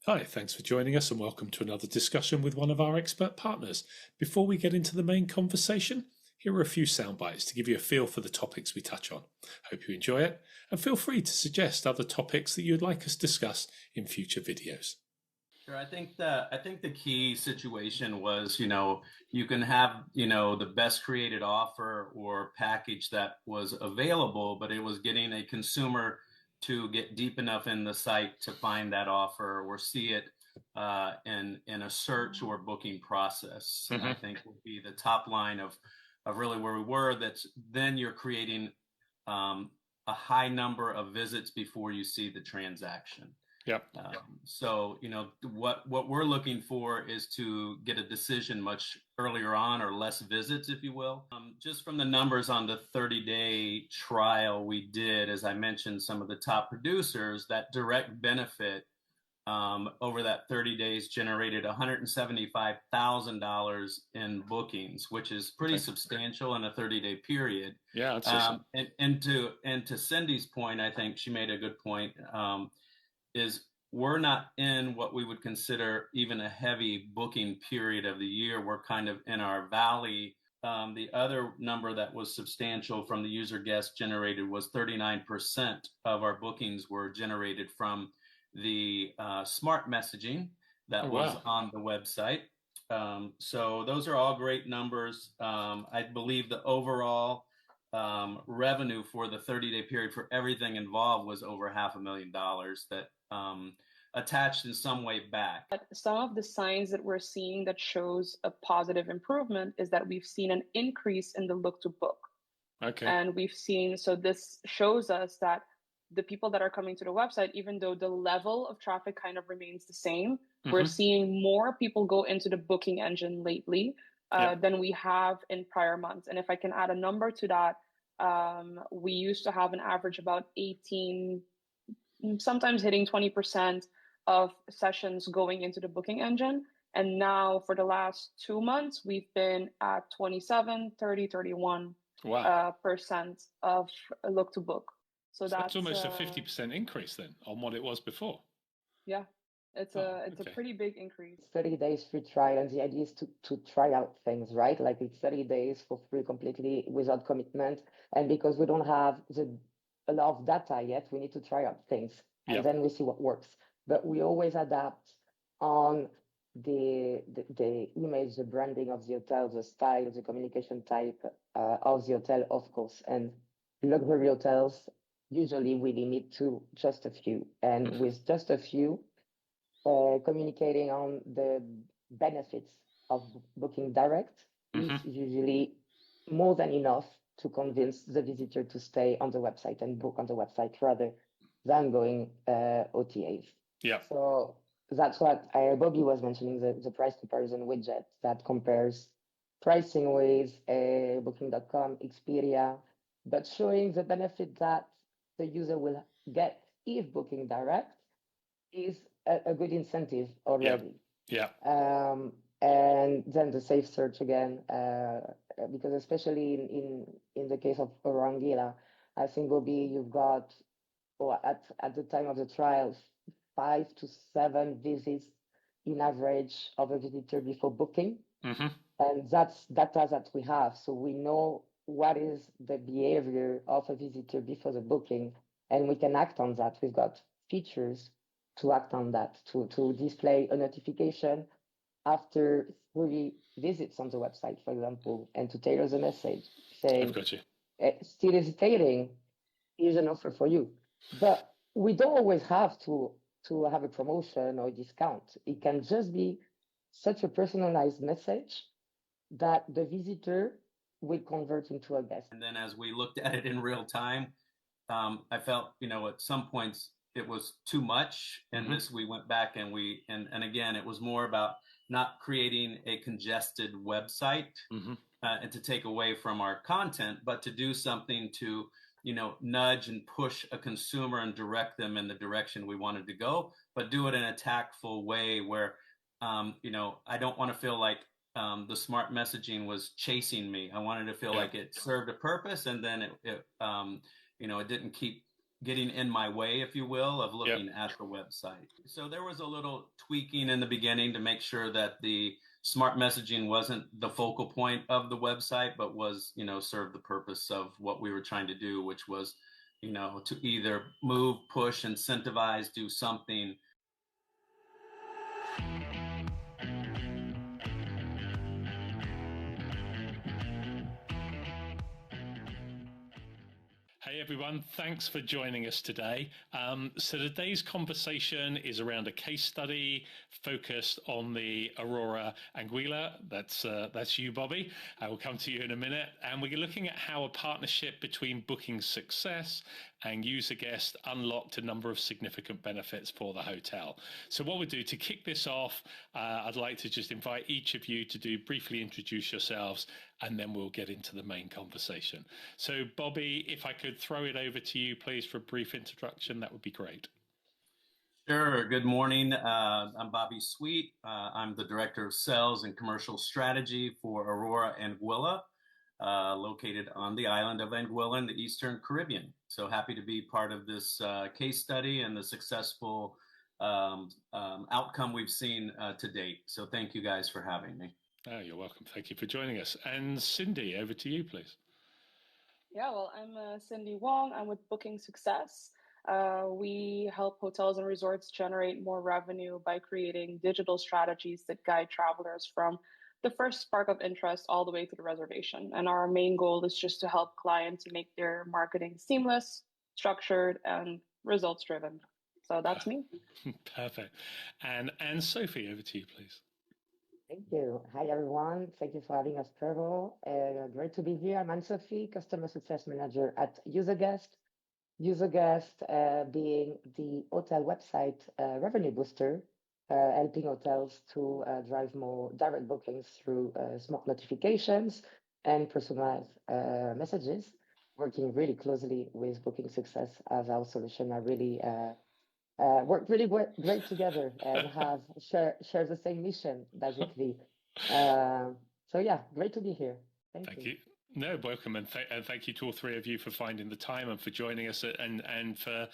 Hi, thanks for joining us and welcome to another discussion with one of our expert partners. Before we get into the main conversation, here are a few sound bites to give you a feel for the topics we touch on. Hope you enjoy it and feel free to suggest other topics that you'd like us to discuss in future videos. Sure. I think the key situation was, you can have, the best created offer or package that was available, but it was getting a consumer to get deep enough in the site to find that offer or see it in a search or booking process. I think would be the top line of really where we were. Then you're creating a high number of visits before you see the transaction. Yep. So, what we're looking for is to get a decision much earlier on, or less visits, if you will. Just from the numbers on the 30-day trial we did, as I mentioned, some of the top producers, that direct benefit over that 30 days generated $175,000 in bookings, which is pretty substantial in a 30-day period. Yeah, I'd say so. And to Cindy's point, I think she made a good point. Is we're not in what we would consider even a heavy booking period of the year. We're kind of in our valley. The other number that was substantial from the user guests generated was 39% of our bookings were generated from the smart messaging that was on the website. So those are all great numbers. I believe the overall revenue for the 30-day period for everything involved was over $500,000 that attached in some way back. But some of the signs that we're seeing that shows a positive improvement is that we've seen an increase in the look to book. Okay. And so this shows us that the people that are coming to the website, even though the level of traffic kind of remains the same, we're seeing more people go into the booking engine lately than we have in prior months. And if I can add a number to that, we used to have an average about 18, sometimes hitting 20% of sessions going into the booking engine. And now for the last 2 months, we've been at 27, 30, 31% of look to book. So that's almost a 50% increase then on what it was before. Yeah, it's a pretty big increase. 30 days free trial, and the idea is to try out things, right? Like it's 30 days for free, completely without commitment. And because we don't have a lot of data yet, we need to try out things, and then we see what works. But we always adapt on the image, the branding of the hotel, the style, the communication type of the hotel, of course. And luxury hotels, usually we limit to just a few. And with just a few, communicating on the benefits of booking direct is usually more than enough to convince the visitor to stay on the website and book on the website rather than going OTAs. Yeah. So that's what Bobby was mentioning, the price comparison widget that compares pricing with Booking.com, Expedia, but showing the benefit that the user will get if booking direct is a good incentive already. Yeah. And then the safe search again, because especially in the case of Orangila, I think, Bobby, you've got, at the time of the trial, 5 to 7 visits in average of a visitor before booking. And that's data that we have. So we know what is the behavior of a visitor before the booking, and we can act on that. We've got features to act on that, to display a notification after 3 visits on the website, for example, and to tailor the message saying, still hesitating, here's an offer for you. But we don't always have to have a promotion or discount. It can just be such a personalized message that the visitor will convert into a guest. And then as we looked at it in real time, I felt, at some points it was too much. And this, we went back and and again, it was more about not creating a congested website and to take away from our content, but to do something to, nudge and push a consumer and direct them in the direction we wanted to go, but do it in a tactful way where, I don't want to feel like the smart messaging was chasing me. I wanted to feel like it served a purpose, and then it didn't keep getting in my way, if you will, of looking at the website. So there was a little tweaking in the beginning to make sure that the smart messaging wasn't the focal point of the website, but was, served the purpose of what we were trying to do, which was, to either move, push, incentivize, do something. Hey everyone, thanks for joining us today. So today's conversation is around a case study focused on the Aurora Anguilla. That's you, Bobby. I will come to you in a minute. And we're looking at how a partnership between booking success and user guest unlocked a number of significant benefits for the hotel. So what we'll do to kick this off, I'd like to just invite each of you to briefly introduce yourselves, and then we'll get into the main conversation. So Bobby, if I could throw it over to you, please, for a brief introduction, that would be great. Sure. Good morning. I'm Bobby Sweet. I'm the Director of Sales and Commercial Strategy for Aurora Anguilla, located on the island of Anguilla in the Eastern Caribbean. So happy to be part of this case study and the successful outcome we've seen to date. So thank you guys for having me. Oh, you're welcome. Thank you for joining us. And Cindy, over to you, please. Yeah, well, I'm Cindy Wong. I'm with Booking Success. We help hotels and resorts generate more revenue by creating digital strategies that guide travelers from the first spark of interest all the way to the reservation. And our main goal is just to help clients make their marketing seamless, structured, and results driven. So that's me. Perfect. And Sophie, over to you, please. Thank you. Hi, everyone. Thank you for having us, Trevor. Great to be here. I'm Anne-Sophie, Customer Success Manager at UserGuest. UserGuest being the hotel website revenue booster, helping hotels to drive more direct bookings through smart notifications and personalized messages, working really closely with Booking Success as our solution are really work really great together and share the same mission, basically. So yeah, great to be here. Thank you. No, welcome, and thank you to all three of you for finding the time and for joining us and for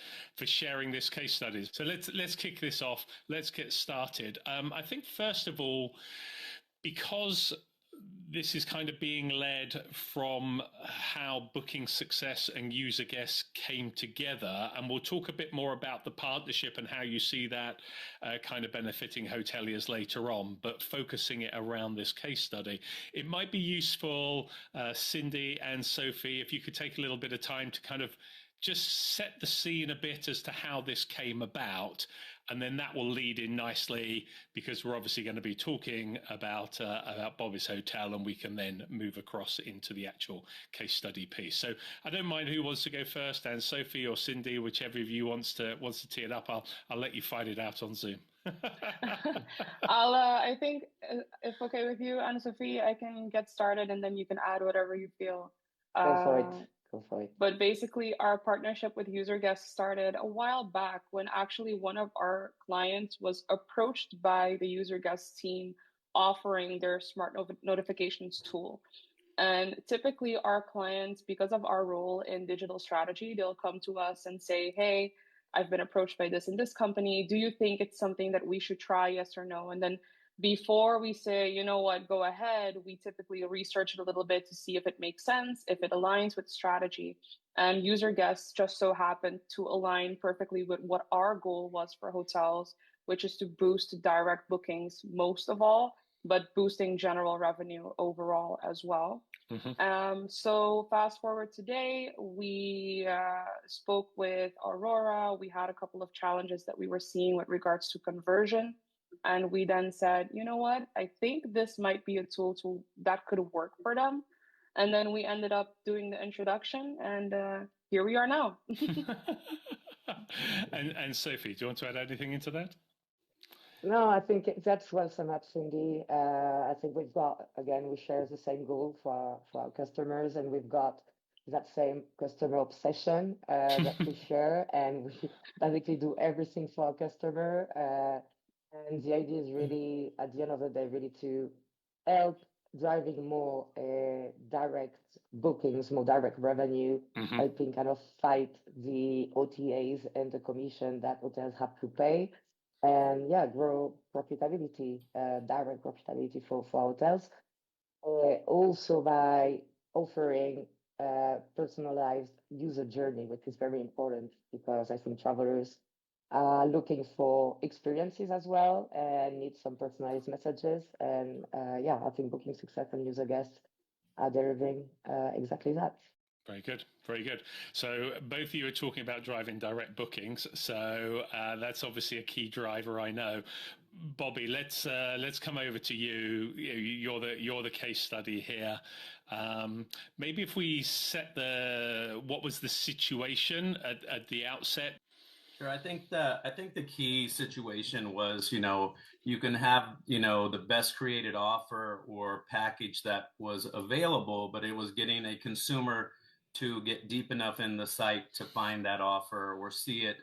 sharing this case study. So let's kick this off. Let's get started. I think first of all, because this is kind of being led from how Booking Success and User Guest came together. And we'll talk a bit more about the partnership and how you see that kind of benefiting hoteliers later on, but focusing it around this case study. It might be useful, Cindy and Sophie, if you could take a little bit of time to kind of just set the scene a bit as to how this came about. And then that will lead in nicely, because we're obviously going to be talking about Bobby's Hotel, and we can then move across into the actual case study piece. So I don't mind who wants to go first, and Sophie or Cindy, whichever of you wants to tee it up. I'll let you fight it out on Zoom. I think if okay with you, Anne-Sophie, I can get started, and then you can add whatever you feel. Go for it. But basically, our partnership with UserGuest started a while back when actually one of our clients was approached by the UserGuest team offering their smart notifications tool. And typically our clients, because of our role in digital strategy, they'll come to us and say, hey, I've been approached by this and this company. Do you think it's something that we should try, yes or no? And then before we say, you know what, go ahead, we typically research it a little bit to see if it makes sense, if it aligns with strategy. And UserGuest just so happened to align perfectly with what our goal was for hotels, which is to boost direct bookings most of all, but boosting general revenue overall as well. Mm-hmm. So fast forward today, we spoke with Aurora. We had a couple of challenges that we were seeing with regards to conversion. And we then said, you know what, I think this might be a tool that could work for them. And then we ended up doing the introduction, and here we are now. And Sophie, do you want to add anything into that? No, I think that's well summed up, Cindy. I think we share the same goal for our customers, and we've got that same customer obsession that we share, and we basically do everything for our customer. And the idea is really, at the end of the day, really to help driving more direct bookings, more direct revenue, helping kind of fight the OTAs and the commission that hotels have to pay, and yeah, grow profitability, direct profitability for hotels. Also by offering personalized user journey, which is very important because I think travelers are looking for experiences as well and need some personalized messages. And yeah, I think Booking Success and User Guest are delivering exactly that. Very good, very good. So both of you are talking about driving direct bookings. So that's obviously a key driver, I know. Bobby, let's come over to you. You're the case study here. Maybe if we set what was the situation at the outset. Sure. I think the key situation was, you can have, the best created offer or package that was available, but it was getting a consumer to get deep enough in the site to find that offer or see it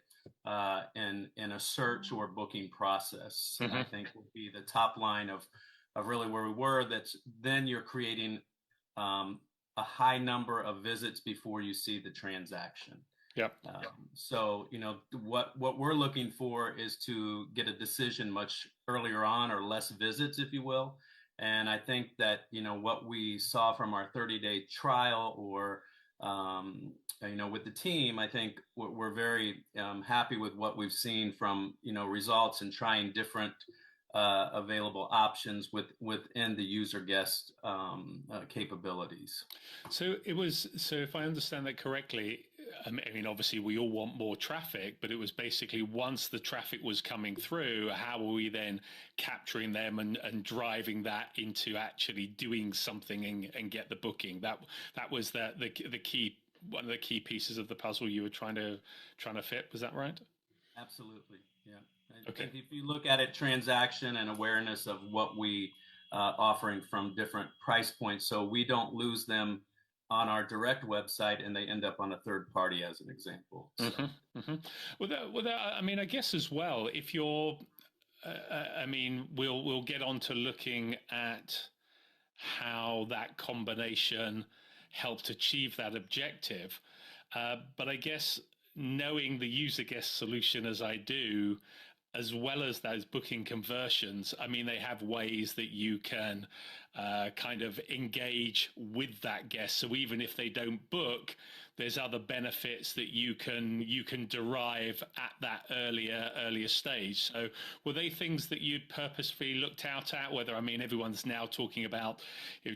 in a search or booking process. I think would be the top line of really where we were. Then you're creating a high number of visits before you see the transaction. Yep. So, what we're looking for is to get a decision much earlier on, or less visits, if you will. And I think that, what we saw from our 30-day trial or, with the team, I think we're very happy with what we've seen from, results and trying different available options within the user guest capabilities. So if I understand that correctly, I mean, obviously we all want more traffic, but it was basically once the traffic was coming through, how are we then capturing them and driving that into actually doing something and get the booking? That was the key, one of the key pieces of the puzzle you were trying to fit. Was that right? Absolutely. Yeah. Okay. If you look at it, transaction and awareness of what we offering from different price points, so we don't lose them on our direct website and they end up on a third party, as an example. So. Well, I mean, I guess as well, if you're, I mean, we'll get on to looking at how that combination helped achieve that objective. But I guess knowing the user guest solution as I do, as well as those booking conversions, I mean, they have ways that you can kind of engage with that guest. So even if they don't book, there's other benefits that you can derive at that earlier stage. So were they things that you'd purposefully looked out at? Whether, I mean, everyone's now talking about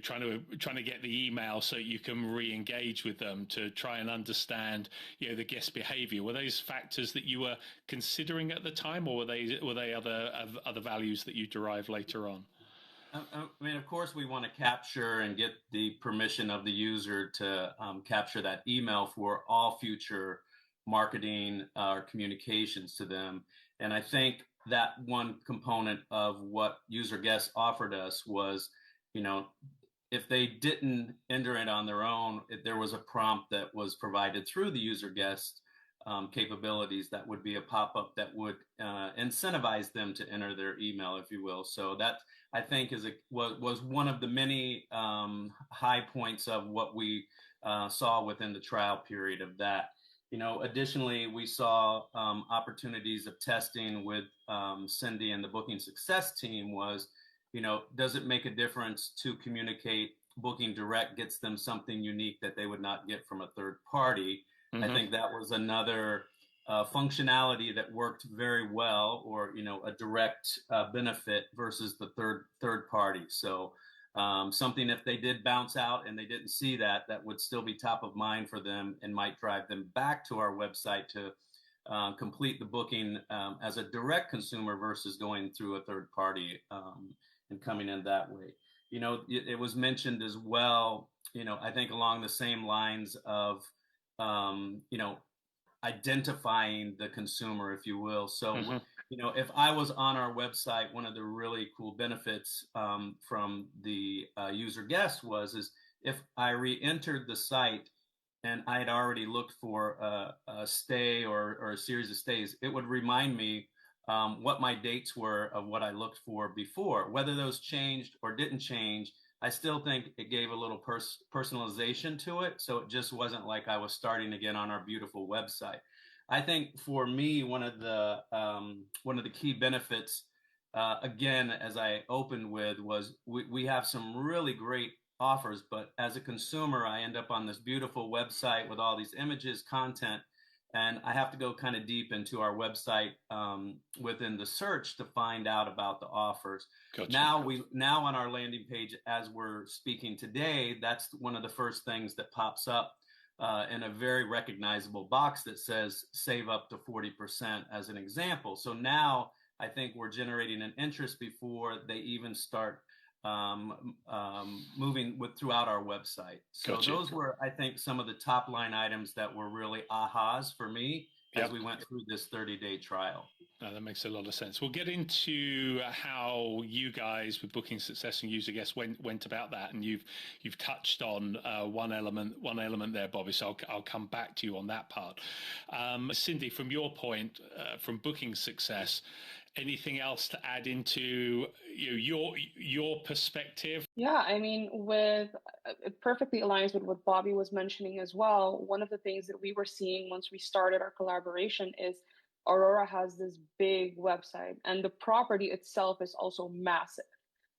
trying to get the email so you can re-engage with them to try and understand the guest behavior. Were those factors that you were considering at the time, or were they other values that you derive later on? I mean, of course, we want to capture and get the permission of the user to capture that email for all future marketing or communications to them. And I think that one component of what user guests offered us was, if they didn't enter it on their own, there was a prompt that was provided through the user guest capabilities that would be a pop-up that would incentivize them to enter their email, if you will. So that, I think, was one of the many high points of what we saw within the trial period of that. Additionally, we saw opportunities of testing with Cindy and the Booking Success team was, does it make a difference to communicate? Booking Direct gets them something unique that they would not get from a third party. I think that was another functionality that worked very well, or a direct benefit versus the third party. So something, if they did bounce out and they didn't see that would still be top of mind for them and might drive them back to our website to complete the booking as a direct consumer versus going through a third party and coming in that way. It was mentioned as well, I think along the same lines of identifying the consumer, if you will. So, if I was on our website, one of the really cool benefits from the user guest is if I re-entered the site and I had already looked for a stay or a series of stays, it would remind me what my dates were of what I looked for before. Whether those changed or didn't change, I still think it gave a little personalization to it. So it just wasn't like I was starting again on our beautiful website. I think for me, one of the key benefits, again, as I opened with, was we have some really great offers, but as a consumer, I end up on this beautiful website with all these images, content, and I have to go kind of deep into our website within the search to find out about the offers. Gotcha. Now on our landing page, as we're speaking today, that's one of the first things that pops up in a very recognizable box that says save up to 40% as an example. So now I think we're generating an interest before they even start moving throughout our website. So Gotcha. Those were, I think, some of the top line items that were really ahas for me as we went through this 30-day trial. No, that makes a lot of sense. We'll get into how you guys with Booking Success and User Guest went about that, and you've touched on one element there, Bobby. So I'll come back to you on that part. Cindy, from your point, from Booking Success, anything else to add into your perspective? Yeah, I mean, it perfectly aligns with what Bobby was mentioning as well. One of the things that we were seeing once we started our collaboration is Aurora has this big website, and the property itself is also massive.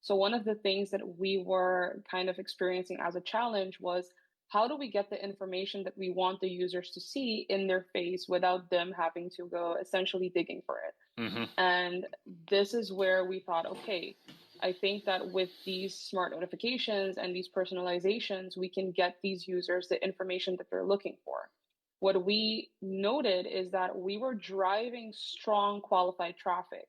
So one of the things that we were kind of experiencing as a challenge was, how do we get the information that we want the users to see in their face without them having to go essentially digging for it? Mm-hmm. And this is where we thought, okay, I think that with these smart notifications and these personalizations, we can get these users the information that they're looking for. What we noted is that we were driving strong qualified traffic,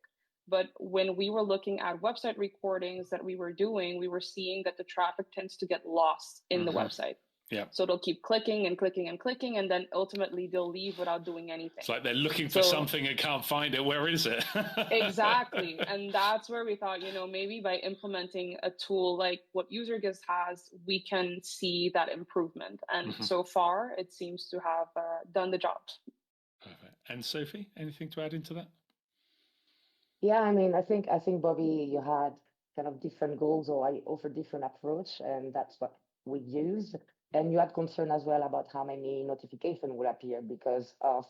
but when we were looking at website recordings that we were doing, we were seeing that the traffic tends to get lost in the website. Yeah. So they'll keep clicking and clicking and clicking, and then ultimately they'll leave without doing anything. It's like they're looking for something and can't find it. Where is it? Exactly. And that's where we thought, maybe by implementing a tool like what UserGuest has, we can see that improvement. And so far, it seems to have done the job. Perfect. And Sophie, anything to add into that? Yeah, I mean, I think Bobby, you had kind of different goals, or I offer different approach, and that's what we used. And you had concern as well about how many notifications will appear because of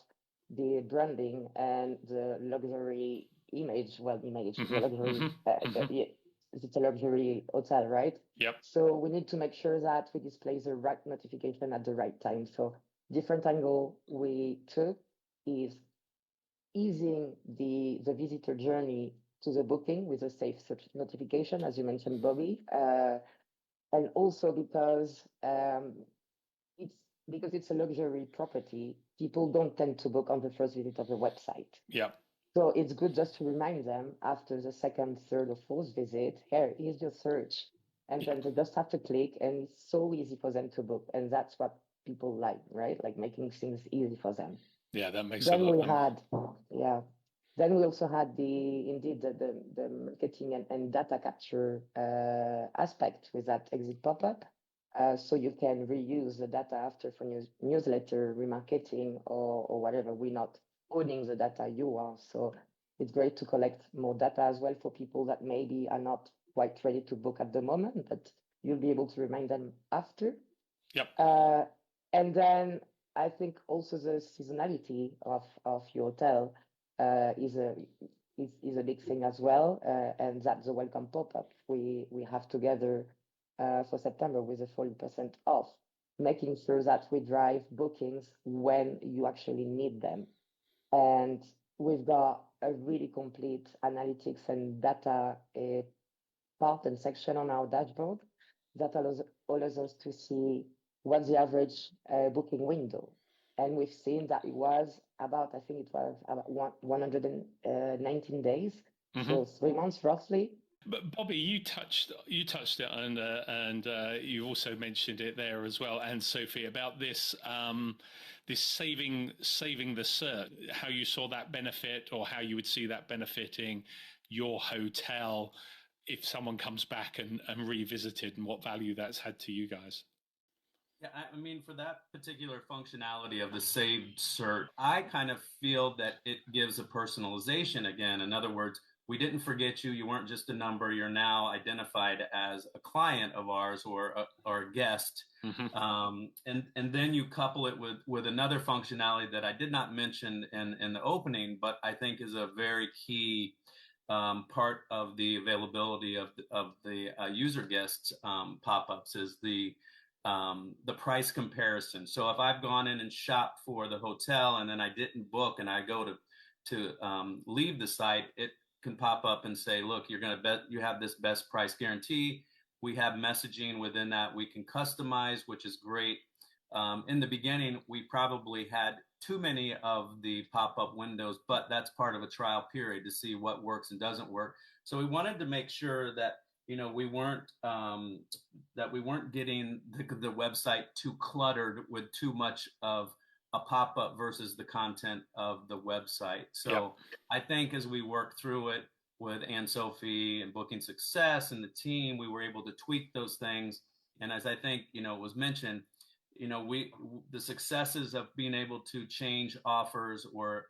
the branding and the luxury image. Well, the luxury, it's a luxury hotel, right? Yep. So we need to make sure that we display the right notification at the right time. So different angle we took is easing the visitor journey to the booking with a safe search notification, as you mentioned, Bobby. And also because it's a luxury property, people don't tend to book on the first visit of the website. Yeah. So it's good just to remind them after the second, third, or fourth visit, here's your search. And then they just have to click, and it's so easy for them to book. And that's what people like, right? Like making things easy for them. Yeah, that makes sense. Yeah. Then we also had the marketing and data capture aspect with that exit pop-up. So you can reuse the data after for newsletter, remarketing, or whatever. We're not owning the data, you are. So it's great to collect more data as well for people that maybe are not quite ready to book at the moment, but you'll be able to remind them after. Yep. And then I think also the seasonality of your hotel is a big thing as well, and that's the welcome pop-up we have together for September with a 40% off, making sure that we drive bookings when you actually need them. And we've got a really complete analytics and data part and section on our dashboard that allows us to see what's the average booking window. And we've seen that it was about 119 days, so 3 months roughly. But Bobby, you touched it, and you also mentioned it there as well, and Sophie, about this this saving the cert, how you saw that benefit, or how you would see that benefiting your hotel if someone comes back and revisited, and what value that's had to you guys. Yeah, I mean, for that particular functionality of the saved cert, I kind of feel that it gives a personalization again. In other words, we didn't forget you. You weren't just a number. You're now identified as a client of ours or a guest. And then you couple it with another functionality that I did not mention in the opening, but I think is a very key part of the availability of the user guests pop-ups is the price comparison. So if I've gone in and shopped for the hotel and then I didn't book and I go to leave the site, it can pop up and say, look, you have this best price guarantee. We have messaging within that we can customize, which is great. In the beginning, we probably had too many of the pop-up windows, but that's part of a trial period to see what works and doesn't work. So we wanted to make sure that we weren't getting the website too cluttered with too much of a pop-up versus the content of the website. So I think as we work through it with Anne-Sophie and Booking Success and the team, we were able to tweak those things. And as I think, was mentioned, the successes of being able to change offers or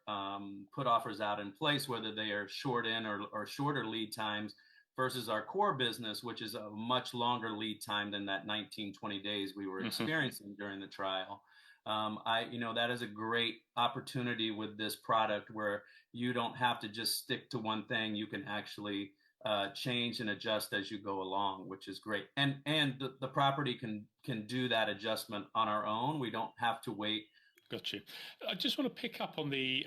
put offers out in place, whether they are short in or shorter lead times versus our core business, which is a much longer lead time than that 19, 20 days we were experiencing during the trial. That is a great opportunity with this product where you don't have to just stick to one thing. You can actually change and adjust as you go along, which is great. And the property can do that adjustment on our own. We don't have to wait. Got you. I just want to pick up on the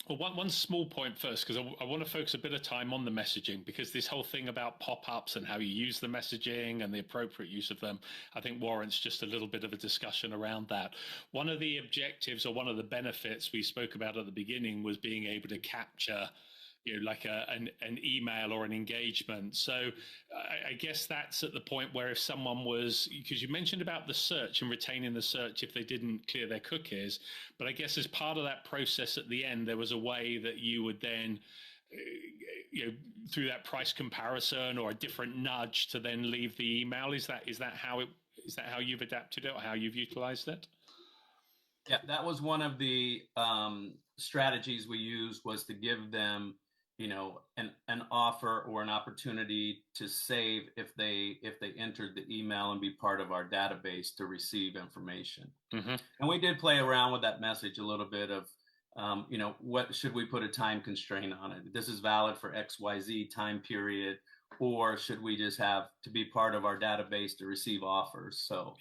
one small point first, because I want to focus a bit of time on the messaging, because this whole thing about pop-ups and how you use the messaging and the appropriate use of them, I think warrants just a little bit of a discussion around that. One of the objectives or one of the benefits we spoke about at the beginning was being able to capture like an email or an engagement. So I guess that's at the point where if someone was, because you mentioned about the search and retaining the search if they didn't clear their cookies, but I guess as part of that process at the end, there was a way that you would then, through that price comparison or a different nudge to then leave the email. Is that how you've adapted it or how you've utilized it? Yeah, that was one of the strategies we used, was to give them an offer or an opportunity to save if they entered the email and be part of our database to receive information. And we did play around with that message a little bit of, what should we put a time constraint on it? This is valid for XYZ time period, or should we just have to be part of our database to receive offers? So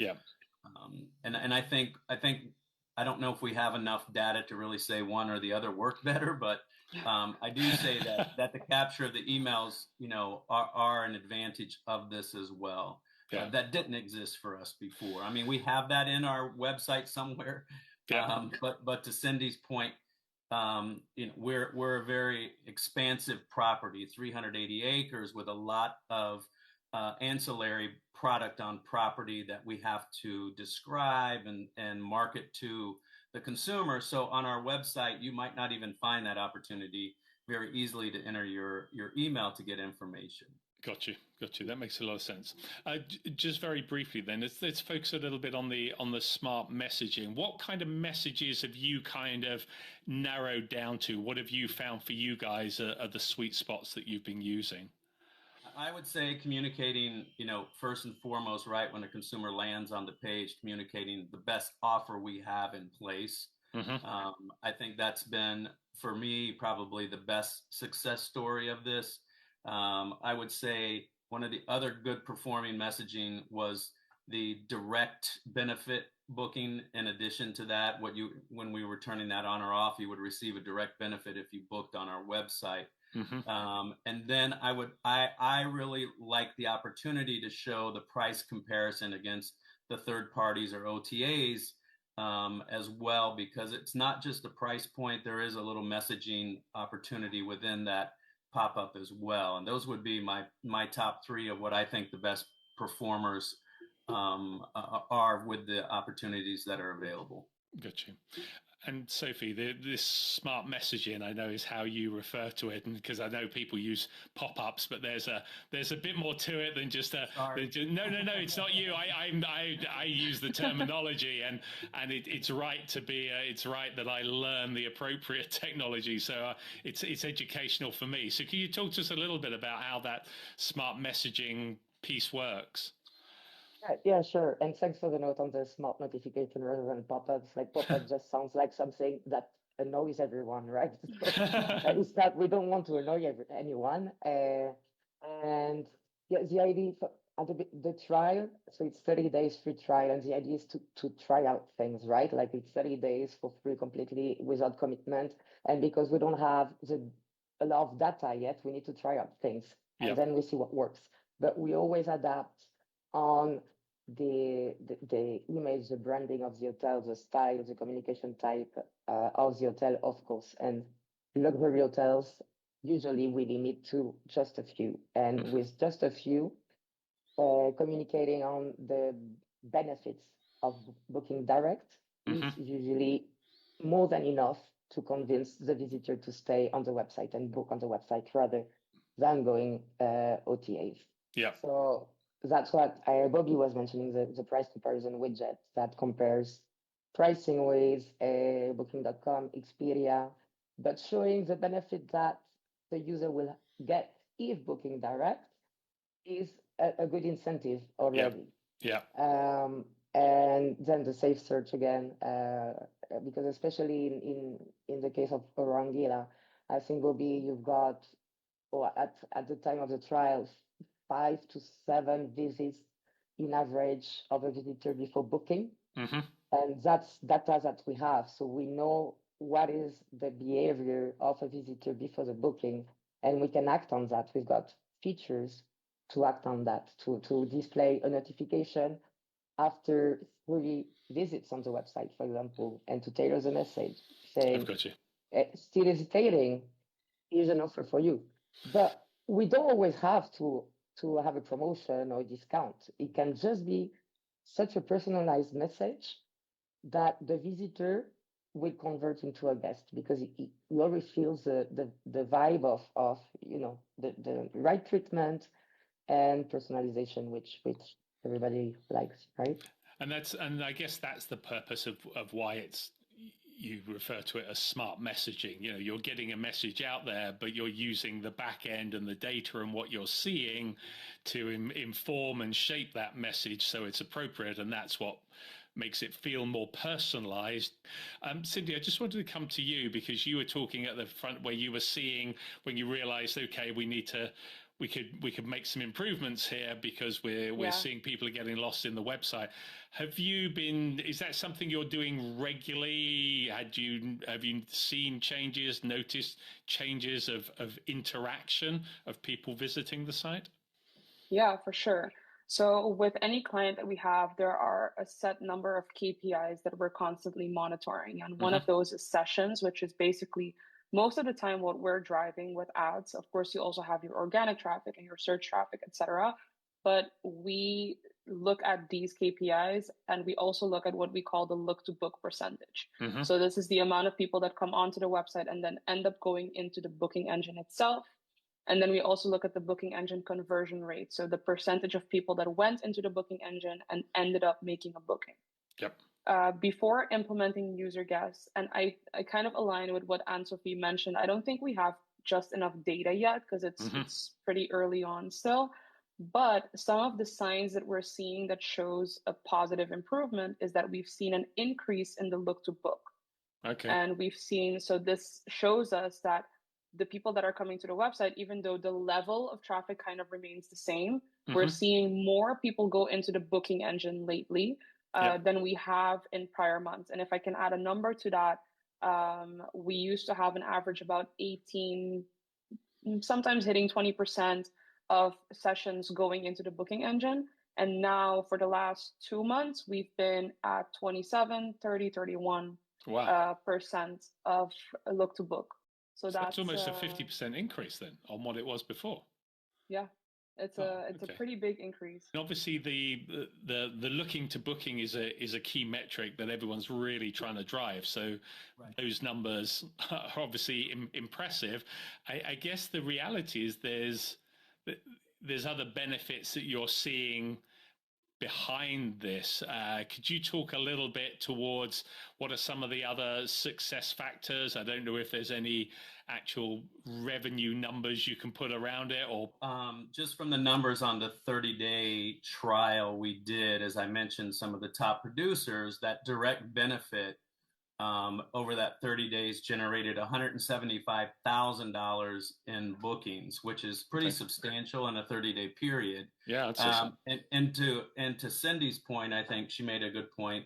and I think I don't know if we have enough data to really say one or the other work better, but I do say that the capture of the emails, are an advantage of this as well. That didn't exist for us before. I mean, we have that in our website somewhere, but to Cindy's point, we're a very expansive property, 380 acres with a lot of ancillary product on property that we have to describe and market to the consumer. So on our website, you might not even find that opportunity very easily to enter your email to get information. Got you. That makes a lot of sense. Just very briefly then, let's focus a little bit on the smart messaging. What kind of messages have you kind of narrowed down to? What have you found for you guys are the sweet spots that you've been using? I would say communicating, first and foremost, right when a consumer lands on the page, communicating the best offer we have in place. I think that's been, for me, probably the best success story of this. I would say one of the other good performing messaging was the direct benefit booking. In addition to that, when we were turning that on or off, you would receive a direct benefit if you booked on our website. And then I really like the opportunity to show the price comparison against the third parties or OTAs as well, because it's not just a price point. There is a little messaging opportunity within that pop-up as well. And those would be my top three of what I think the best performers are with the opportunities that are available. Got you. And Sophie, this smart messaging, I know, is how you refer to it, and because I know people use pop-ups, but there's a bit more to it than just a. No, it's not you. I use the terminology, and it's right to be. It's right that I learn the appropriate technology, so it's educational for me. So can you talk to us a little bit about how that smart messaging piece works? Yeah, sure. And thanks for the note on the smart notification rather than pop-ups. Like pop-up just sounds like something that annoys everyone, right? So it's that we don't want to annoy anyone. And yeah, the idea for at the trial, so it's 30 days free trial, and the idea is to try out things, right? Like it's 30 days for free completely without commitment. And because we don't have a lot of data yet, we need to try out things and then we see what works. But we always adapt on the image, the branding of the hotel, the style, the communication type of the hotel, of course. And luxury hotels, usually we limit to just a few. And with just a few, communicating on the benefits of booking direct is usually more than enough to convince the visitor to stay on the website and book on the website rather than going OTAs. Yeah. So that's what Bobby was mentioning, the price comparison widget that compares pricing with Booking.com, Expedia, but showing the benefit that the user will get if booking direct is a good incentive already. Yeah. And then the safe search again, because especially in the case of Orangila, I think, Bobby, you've got, or at the time of the trial, 5 to 7 visits in average of a visitor before booking. And that's data that we have. So we know what is the behavior of a visitor before the booking, and we can act on that. We've got features to act on that, to display a notification after 3 visits on the website, for example, and to tailor the message saying, I've got you. Still hesitating, here's an offer for you. But we don't always have to have a promotion or discount. It can just be such a personalized message that the visitor will convert into a guest because he already feels the vibe of the right treatment and personalization, which everybody likes, right? And I guess that's the purpose of why you refer to it as smart messaging. You're getting a message out there, but you're using the back end and the data and what you're seeing to inform and shape that message so it's appropriate, and that's what makes it feel more personalized. Cindy, I just wanted to come to you because you were talking at the front where you were seeing when you realized, okay, we could make some improvements here because we're seeing people are getting lost in the website. Is that something you're doing regularly? Have you seen changes, noticed changes of interaction of people visiting the site? Yeah, for sure. So with any client that we have, there are a set number of KPIs that we're constantly monitoring. And one of those is sessions, which is basically most of the time what we're driving with ads. Of course, you also have your organic traffic and your search traffic, etc. But we look at these KPIs and we also look at what we call the look to book percentage. So this is the amount of people that come onto the website and then end up going into the booking engine itself. And then we also look at the booking engine conversion rate. So the percentage of people that went into the booking engine and ended up making a booking. Yep. Before implementing user guests, and I kind of align with what Anne-Sophie mentioned. I don't think we have just enough data yet because it's pretty early on still. But some of the signs that we're seeing that shows a positive improvement is that we've seen an increase in the look to book. Okay. And so this shows us that the people that are coming to the website, even though the level of traffic kind of remains the same, we're seeing more people go into the booking engine lately than we have in prior months. And if I can add a number to that, we used to have an average about 18, sometimes hitting 20% of sessions going into the booking engine. And now for the last 2 months, we've been at 27, 30, 31% of look to book. So that's almost a 50% increase then on what it was before. Yeah. It's a pretty big increase. And obviously, the looking to booking is a key metric that everyone's really trying to drive. So those numbers are obviously impressive. I guess the reality is there's other benefits that you're seeing behind this. Could you talk a little bit towards what are some of the other success factors? I don't know if there's any actual revenue numbers you can put around it, or just from the numbers on the 30-day trial we did, as I mentioned, some of the top producers, that direct benefit over that 30 days generated $175,000 in bookings, which is pretty substantial in a 30-day period. Yeah, that's awesome. And to Cindy's point, I think she made a good point,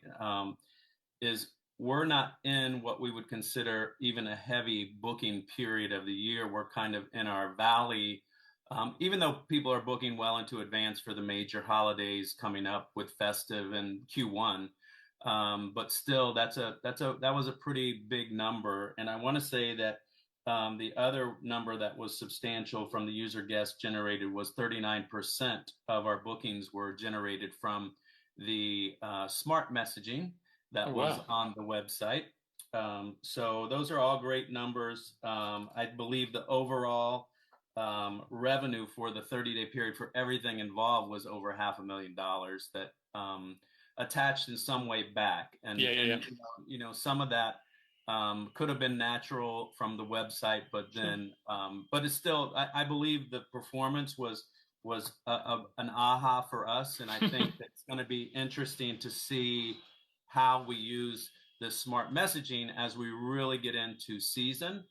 is we're not in what we would consider even a heavy booking period of the year. We're kind of in our valley, even though people are booking well into advance for the major holidays coming up with festive and Q1. But still, that was a pretty big number. And I want to say that the other number that was substantial from the user guest generated was 39% of our bookings were generated from the smart messaging that was on the website. So those are all great numbers. I believe the overall revenue for the 30-day period for everything involved was over $500,000 that attached in some way back. And, you know, some of that could have been natural from the website, but then, but it's still, I believe the performance was an aha for us. And I think it's going to be interesting to see how we use the smart messaging as we really get into season,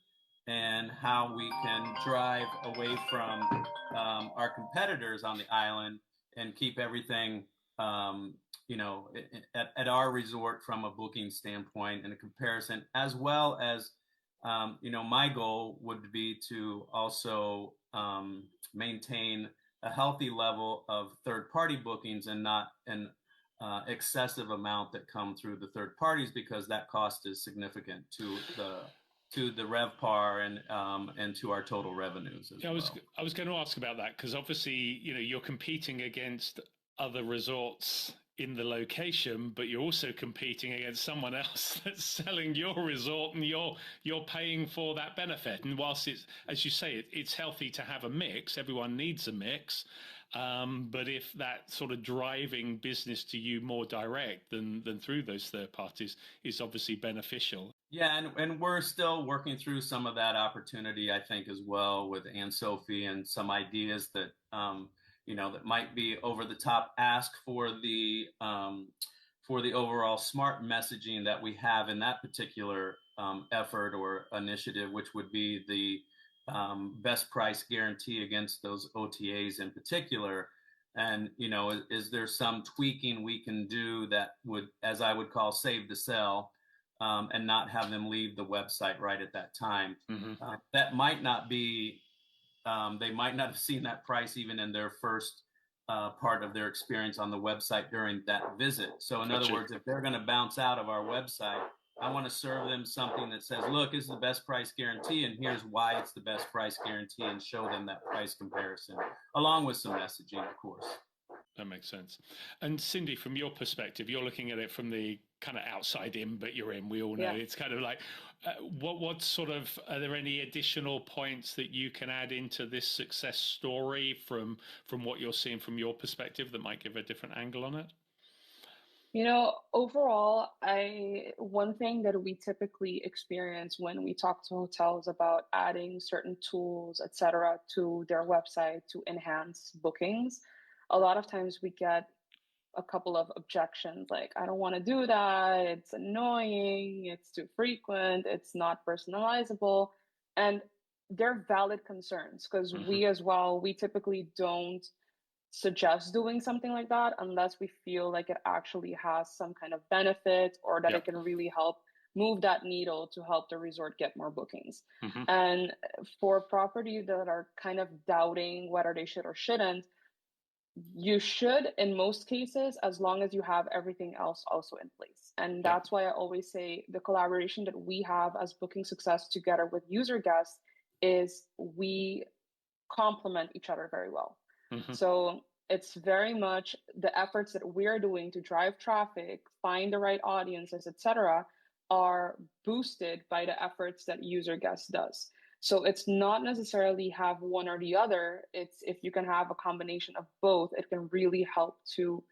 and how we can drive away from our competitors on the island and keep everything you know, at our resort from a booking standpoint and a comparison, as well as, you know, my goal would be to also maintain a healthy level of third-party bookings and not an excessive amount that come through the third parties, because that cost is significant to the RevPAR and to our total revenues as well. I was going to ask about that, because obviously, you know, you're competing against other resorts in the location, but you're also competing against someone else that's selling your resort, and you're paying for that benefit. And whilst it's, as you say, it's healthy to have a mix, everyone needs a mix, but if that sort of driving business to you more direct than through those third parties is obviously beneficial. Yeah, and we're still working through some of that opportunity, I think, as well, with Anne-Sophie, and some ideas that you know, that might be over the top ask for the overall smart messaging that we have in that particular effort or initiative, which would be the best price guarantee against those OTAs in particular. And, you know, is there some tweaking we can do that would, as I would call, save the sell, and not have them leave the website right at that time? That might not be, they might not have seen that price even in their first part of their experience on the website during that visit. So in other words, if they're going to bounce out of our website, I want to serve them something that says, look, this is the best price guarantee, and here's why it's the best price guarantee, and show them that price comparison, along with some messaging, of course. That makes sense. And Cindy, from your perspective, you're looking at it from the kind of outside in, but you're in. We all know it's kind of like, what sort of, are there any additional points that you can add into this success story from what you're seeing from your perspective that might give a different angle on it? You know, overall, one thing that we typically experience when we talk to hotels about adding certain tools, etc., to their website to enhance bookings, a lot of times we get a couple of objections, like, I don't want to do that, it's annoying, it's too frequent, it's not personalizable. And they're valid concerns, because we as well, we typically don't suggest doing something like that unless we feel like it actually has some kind of benefit, or that it can really help move that needle to help the resort get more bookings. And for properties that are kind of doubting whether they should or shouldn't, you should, in most cases, as long as you have everything else also in place. And that's why I always say the collaboration that we have as Booking Success together with user guests is we complement each other very well. So it's very much the efforts that we're doing to drive traffic, find the right audiences, etc., are boosted by the efforts that user guest does. So it's not necessarily have one or the other. It's if you can have a combination of both, it can really help to,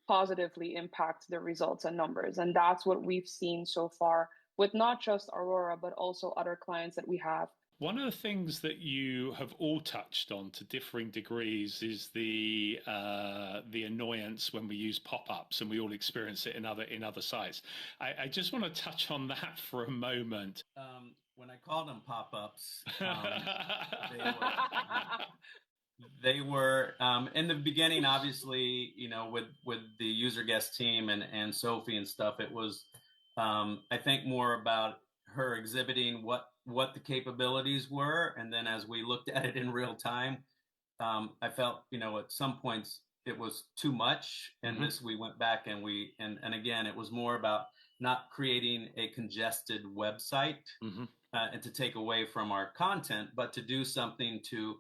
positively impact the results and numbers. And that's what we've seen so far with not just Aurora, but also other clients that we have. One of the things that you have all touched on to differing degrees is the annoyance when we use pop-ups, and we all experience it in other sites. I just want to touch on that for a moment. When I called them pop-ups, they were in the beginning, obviously, with the user guest team and Sophie and stuff. It was, I think, more about her exhibiting what the capabilities were, and then as we looked at it in real time, I felt, at some points it was too much, and this we went back and and again, it was more about not creating a congested website and to take away from our content, but to do something to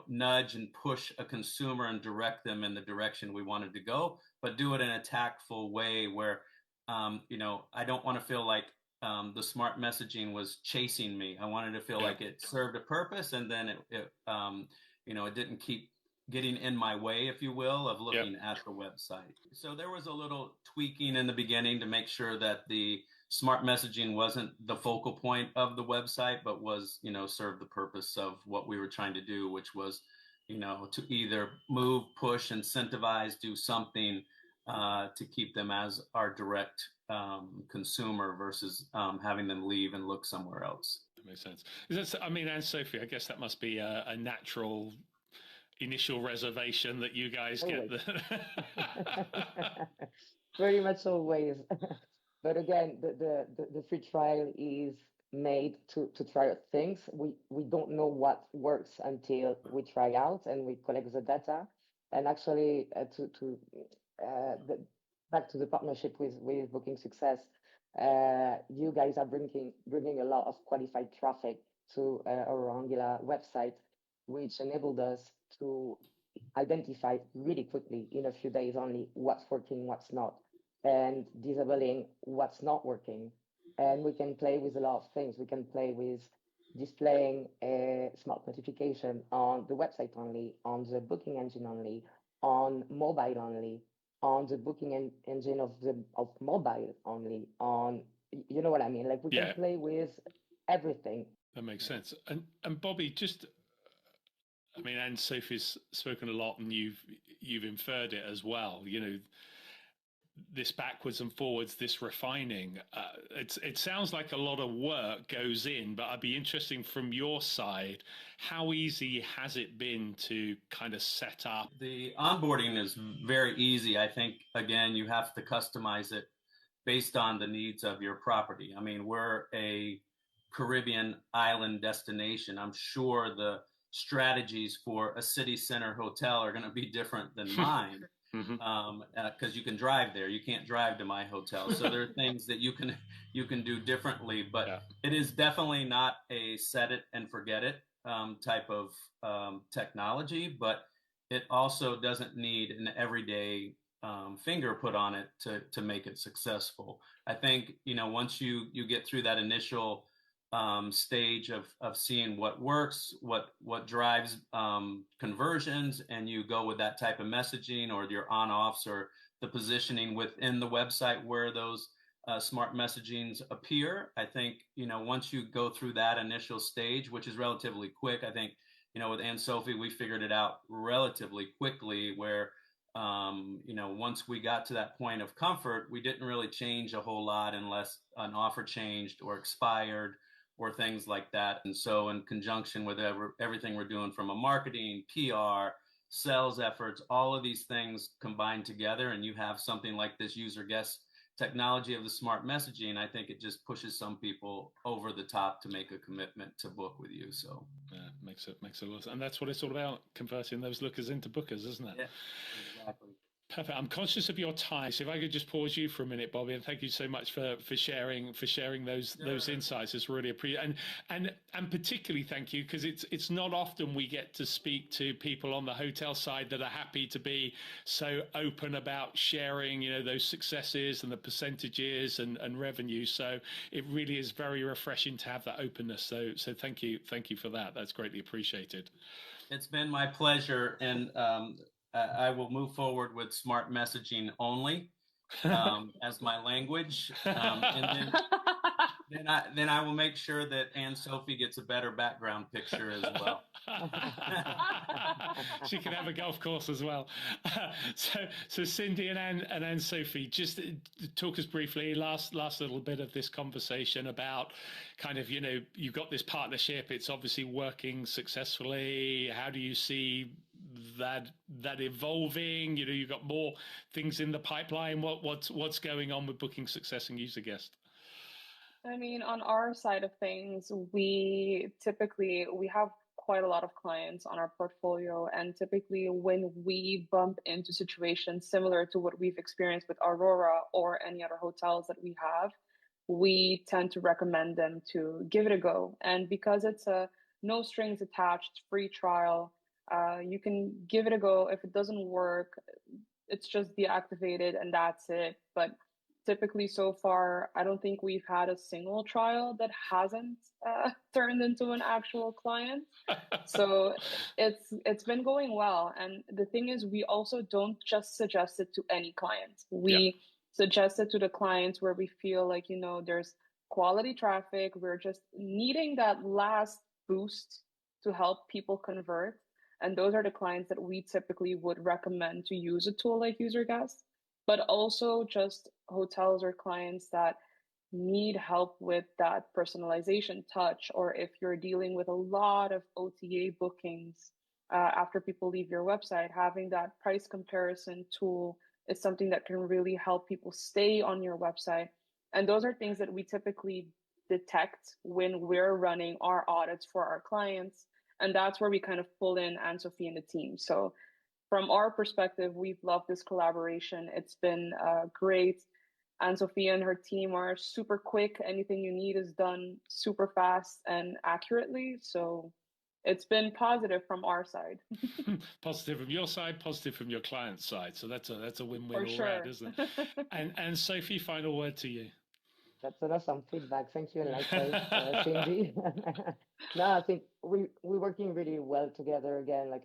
nudge and push a consumer and direct them in the direction we wanted to go, but do it in a tactful way where, I don't want to feel like the smart messaging was chasing me. I wanted to feel like it served a purpose, and then it didn't keep getting in my way, if you will, of looking at the website. So there was a little tweaking in the beginning to make sure that the smart messaging wasn't the focal point of the website, but was, served the purpose of what we were trying to do, which was, to either move, push, incentivize, do something to keep them as our direct consumer versus having them leave and look somewhere else. That makes sense. And Sophie, I guess that must be a natural initial reservation that you guys always. Get. Very much always. But again, the free trial is made to try out things. We don't know what works until we try out and we collect the data. And actually, back to the partnership with Booking Success, you guys are bringing a lot of qualified traffic to our Anguilla website, which enabled us to identify really quickly in a few days only what's working, what's not, and disabling what's not working. And we can play with a lot of things. We can play with displaying a smart notification on the website only, on the booking engine only, on mobile only, on the booking engine of mobile only, on, you know what I mean? Like we can play with everything. That makes sense. And Bobby, and Sophie's spoken a lot, and you've inferred it as well. This backwards and forwards, this refining. It sounds like a lot of work goes in, but I'd be interested from your side, how easy has it been to kind of set up? The onboarding is very easy. I think, again, you have to customize it based on the needs of your property. I mean, we're a Caribbean island destination. I'm sure the strategies for a city center hotel are going to be different than mine. Because you can drive there. You can't drive to my hotel. So there are things that you can do differently, but it is definitely not a set it and forget it type of technology, but it also doesn't need an everyday finger put on it to make it successful. I think, once you get through that initial stage of seeing what works, what drives conversions, and you go with that type of messaging or your on-offs or the positioning within the website where those smart messagings appear. I think, once you go through that initial stage, which is relatively quick, I think, with Anne Sophie, we figured it out relatively quickly where, once we got to that point of comfort, we didn't really change a whole lot unless an offer changed or expired or things like that. And so in conjunction with everything we're doing from a marketing, PR, sales efforts, all of these things combined together, and you have something like this user guest technology of the smart messaging, I think it just pushes some people over the top to make a commitment to book with you. So makes a lot of sense. And that's what it's all about, converting those lookers into bookers, isn't it? Yeah, exactly. Perfect. I'm conscious of your time, so if I could just pause you for a minute, Bobby, and thank you so much for sharing those insights. It's really appreciated, and particularly thank you, because it's not often we get to speak to people on the hotel side that are happy to be so open about sharing, those successes and the percentages and revenue. So it really is very refreshing to have that openness. So thank you for that. That's greatly appreciated. It's been my pleasure, and I will move forward with smart messaging only as my language, and then I will make sure that Anne-Sophie gets a better background picture as well. She can have a golf course as well. So Cindy and Anne-Sophie, just talk us briefly, last little bit of this conversation about kind of, you've got this partnership, it's obviously working successfully. How do you see that evolving? You've got more things in the pipeline. What's going on with Booking Success and User Guest? I mean, on our side of things, we have quite a lot of clients on our portfolio, and typically when we bump into situations similar to what we've experienced with Aurora or any other hotels that we have, we tend to recommend them to give it a go. And because it's a no strings attached free trial, you can give it a go. If it doesn't work, it's just deactivated and that's it. But typically so far, I don't think we've had a single trial that hasn't turned into an actual client. So it's been going well. And the thing is, we also don't just suggest it to any client. We suggest it to the clients where we feel like, there's quality traffic. We're just needing that last boost to help people convert. And those are the clients that we typically would recommend to use a tool like User Guest, but also just hotels or clients that need help with that personalization touch, or if you're dealing with a lot of OTA bookings after people leave your website, having that price comparison tool is something that can really help people stay on your website. And those are things that we typically detect when we're running our audits for our clients. And that's where we kind of pull in Anne-Sophie and the team. So from our perspective, we've loved this collaboration. It's been great. Anne-Sophie and her team are super quick. Anything you need is done super fast and accurately. So it's been positive from our side. Positive from your side, positive from your client's side. So that's a win-win all sure. round, isn't it? And Sophie, final word to you. That's an awesome feedback. Thank you, and likewise, Cindy. No, I think we're working really well together. Again, like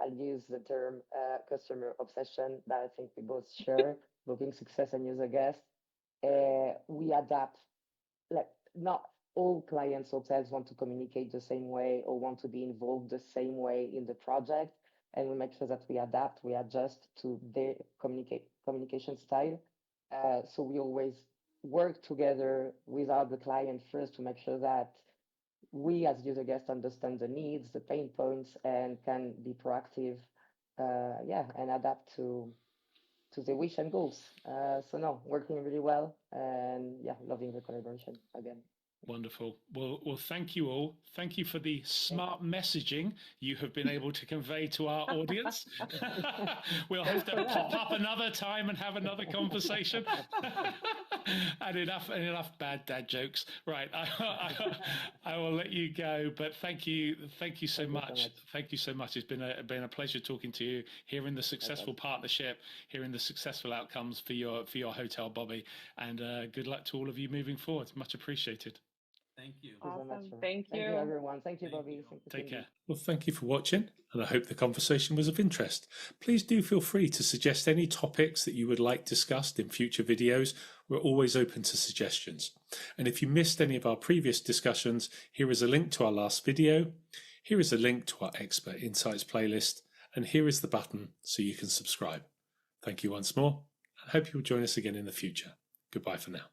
I'll use the term customer obsession that I think we both share. Booking Success and User Guest. We adapt. Like not all clients hotels want to communicate the same way or want to be involved the same way in the project, and we make sure that we adapt, we adjust to their communication style. So we always work together without the client first to make sure that we as user guests understand the needs, the pain points, and can be proactive, and adapt to the wish and goals. So no, working really well, and loving the collaboration again. Wonderful. Well, thank you all. Thank you for the smart messaging you have been able to convey to our audience. We'll have to pop up another time and have another conversation. And enough bad dad jokes. Right. I will let you go, but thank you so much. Thank you so much. It's been a pleasure talking to you, hearing the successful partnership, hearing the successful outcomes for your hotel, Bobby, and good luck to all of you moving forward. Much appreciated. Thank you. Awesome. Thank you. Thank you, everyone. Thank you, Bobby. Take care. Well, thank you for watching, and I hope the conversation was of interest. Please do feel free to suggest any topics that you would like discussed in future videos. We're always open to suggestions. And if you missed any of our previous discussions, here is a link to our last video. Here is a link to our Expert Insights playlist. And here is the button so you can subscribe. Thank you once more, and hope you will join us again in the future. Goodbye for now.